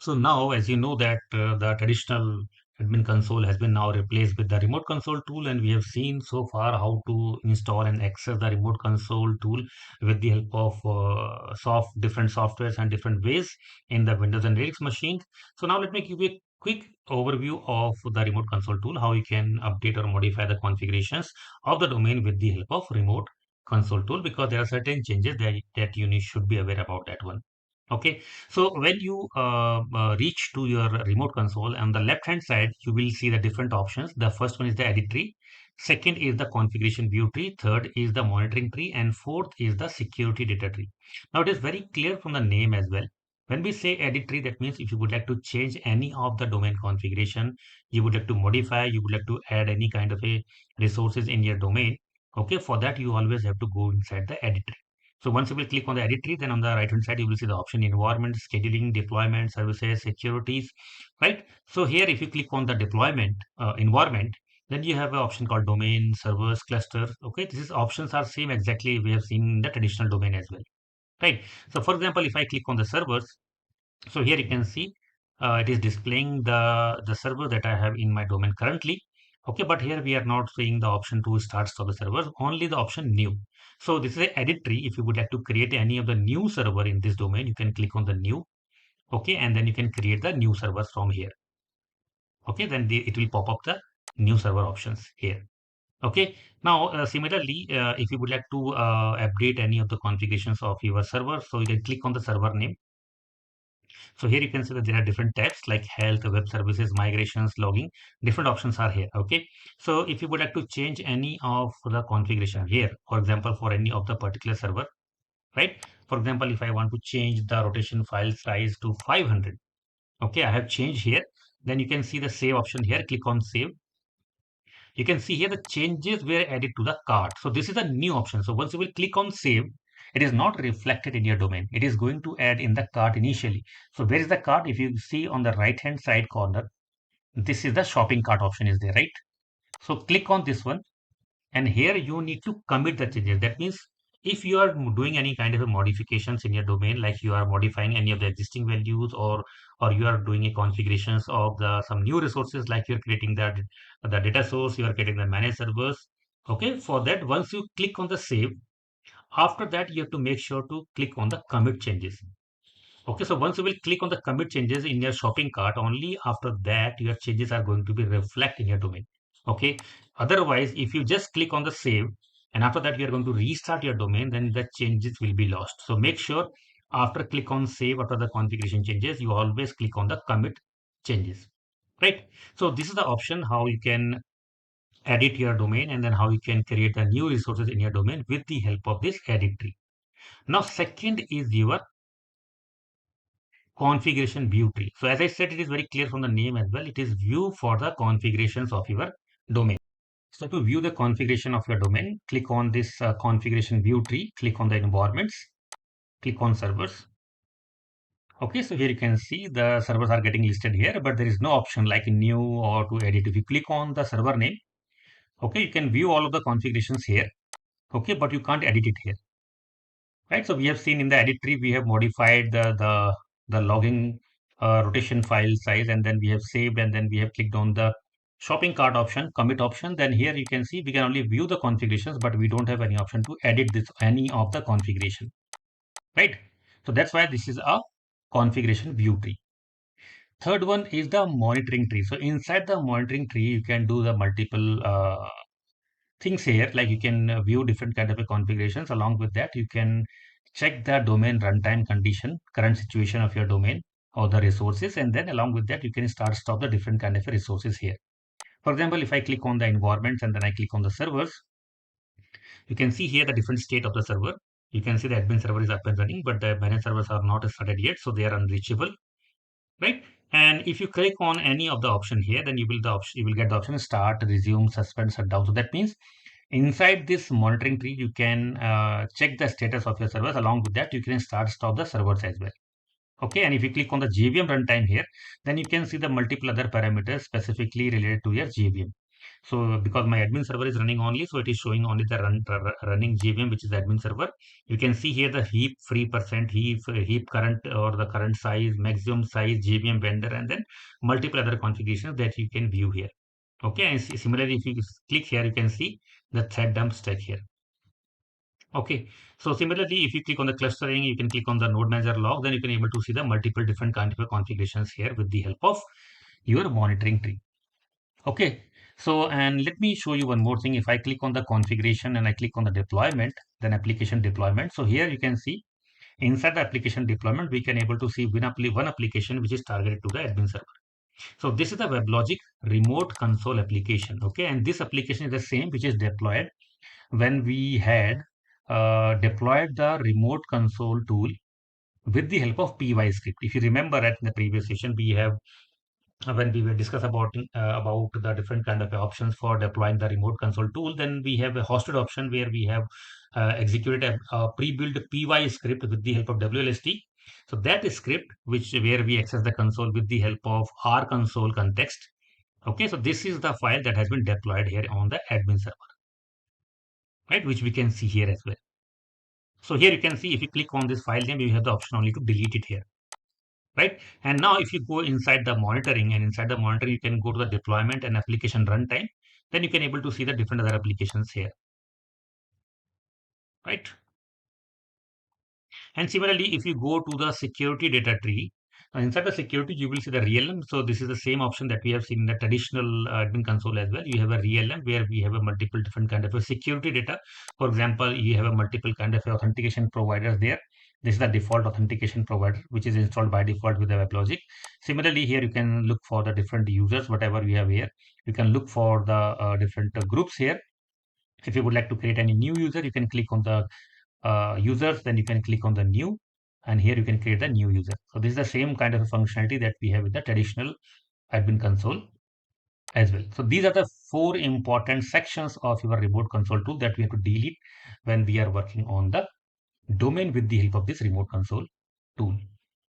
So now, as you know that the traditional admin console has been now replaced with the remote console tool, and we have seen so far how to install and access the remote console tool with the help of different softwares and different ways in the Windows and Linux machines. So now let me give you a quick overview of the remote console tool, how you can update or modify the configurations of the domain with the help of remote console tool, because there are certain changes that should be aware about that one. Okay, so when you reach to your remote console, on the left hand side, you will see the different options. The first one is the edit tree. Second is the configuration view tree. Third is the monitoring tree. And fourth is the security data tree. Now it is very clear from the name as well. When we say edit tree, that means if you would like to change any of the domain configuration, you would like to modify, you would like to add any kind of a resources in your domain. Okay, for that you always have to go inside the edit tree. So once you will click on the edit tree, then on the right hand side, you will see the option environment, scheduling, deployment, services, securities, right? So here, if you click on the deployment environment, then you have an option called domain, servers, clusters. Okay, these options are same exactly we have seen in the traditional domain as well, right? So for example, if I click on the servers, so here you can see it is displaying the server that I have in my domain currently. Okay, but here we are not seeing the option to start stop the servers, only the option new. So this is a edit tree. If you would like to create any of the new server in this domain, you can click on the new. Okay, and then you can create the new servers from here. Okay, then it will pop up the new server options here. Okay, now similarly, if you would like to update any of the configurations of your server, so you can click on the server name. So here you can see that there are different tabs like health, web services, migrations, logging. Different options are here. Okay. So if you would like to change any of the configuration here, for example, for any of the particular server, right? For example, if I want to change the rotation file size to 500, okay, I have changed here. Then you can see the save option here. Click on save. You can see here the changes were added to the cart. So this is a new option. So once you will click on save, it is not reflected in your domain. It is going to add in the cart initially. So where is the cart? If you see on the right hand side corner, this is the shopping cart option is there, right? So click on this one, and here you need to commit the changes. That means if you are doing any kind of a modifications in your domain, like you are modifying any of the existing values, or you are doing a configurations of the some new resources, like you're creating the data source, you are creating the managed servers. Okay, for that, once you click on the save, after that you have to make sure to click on the commit changes. Okay, so once you will click on the commit changes in your shopping cart, only after that your changes are going to be reflect in your domain. Okay, otherwise, if you just click on the save and after that you are going to restart your domain, then the changes will be lost. So make sure after click on save, after the configuration changes, you always click on the commit changes, right? So this is the option how you can edit your domain, and then how you can create the new resources in your domain with the help of this edit tree. Now, second is your configuration view tree. So as I said, it is very clear from the name as well. It is view for the configurations of your domain. So to view the configuration of your domain, click on this configuration view tree, click on the environments, click on servers. Okay, so here you can see the servers are getting listed here, but there is no option like new or to edit. If you click on the server name, okay, you can view all of the configurations here. Okay, but you can't edit it here. Right, so we have seen in the edit tree, we have modified the logging rotation file size, and then we have saved, and then we have clicked on the shopping cart option, commit option. Then here you can see we can only view the configurations, but we don't have any option to edit this any of the configuration, right? So that's why this is a configuration view tree. Third one is the monitoring tree. So inside the monitoring tree, you can do the multiple things here, like you can view different kind of a configurations. Along with that, you can check the domain runtime condition, current situation of your domain or the resources, and then along with that you can start stop the different kind of resources here. For example, if I click on the environments and then I click on the servers, you can see here the different state of the server. You can see the admin server is up and running, but the managed servers are not started yet, so they are unreachable, right? And if you click on any of the option here, then you will get the option start, resume, suspend, shutdown. So that means inside this monitoring tree, you can check the status of your servers. Along with that, you can start stop the servers as well. Okay, and if you click on the JVM runtime here, then you can see the multiple other parameters specifically related to your JVM. So because my admin server is running only, so it is showing only the running JVM, which is the admin server. You can see here the heap free percent, heap current or the current size, maximum size, JVM vendor, and then multiple other configurations that you can view here. Okay, and similarly, if you click here, you can see the thread dump stack here. Okay, so similarly, if you click on the clustering, you can click on the node manager log, then you can able to see the multiple different kind of configurations here with the help of your monitoring tree. Okay, so and let me show you one more thing. If I click on the configuration and I click on the deployment, then application deployment. So here you can see inside the application deployment, we can able to see one application which is targeted to the admin server. So this is the WebLogic remote console application. Okay, and this application is the same which is deployed when we had deployed the remote console tool with the help of py script. If you remember at the previous session, we have when we were discuss about the different kind of options for deploying the remote console tool, then we have a hosted option where we have executed a pre-built py script with the help of WLST. So that script which where we access the console with the help of our console context. Okay, so this is the file that has been deployed here on the admin server, right, which we can see here as well. So here you can see if you click on this file name, you have the option only to delete it here, right? And now if you go inside the monitoring, and inside the monitoring, you can go to the deployment and application runtime, then you can able to see the different other applications here, right? And similarly, if you go to the security data tree, inside the security, you will see the realm. So this is the same option that we have seen in the traditional admin console as well. You have a realm where we have a multiple different kind of a security data. For example, you have a multiple kind of authentication providers there. This is the default authentication provider, which is installed by default with the WebLogic. Similarly, here you can look for the different users, whatever we have here. You can look for the different groups here. If you would like to create any new user, you can click on the users, then you can click on the new, and here you can create the new user. So this is the same kind of a functionality that we have with the traditional admin console as well. So these are the four important sections of your remote console tool that we have to deal with when we are working on the domain with the help of this remote console tool.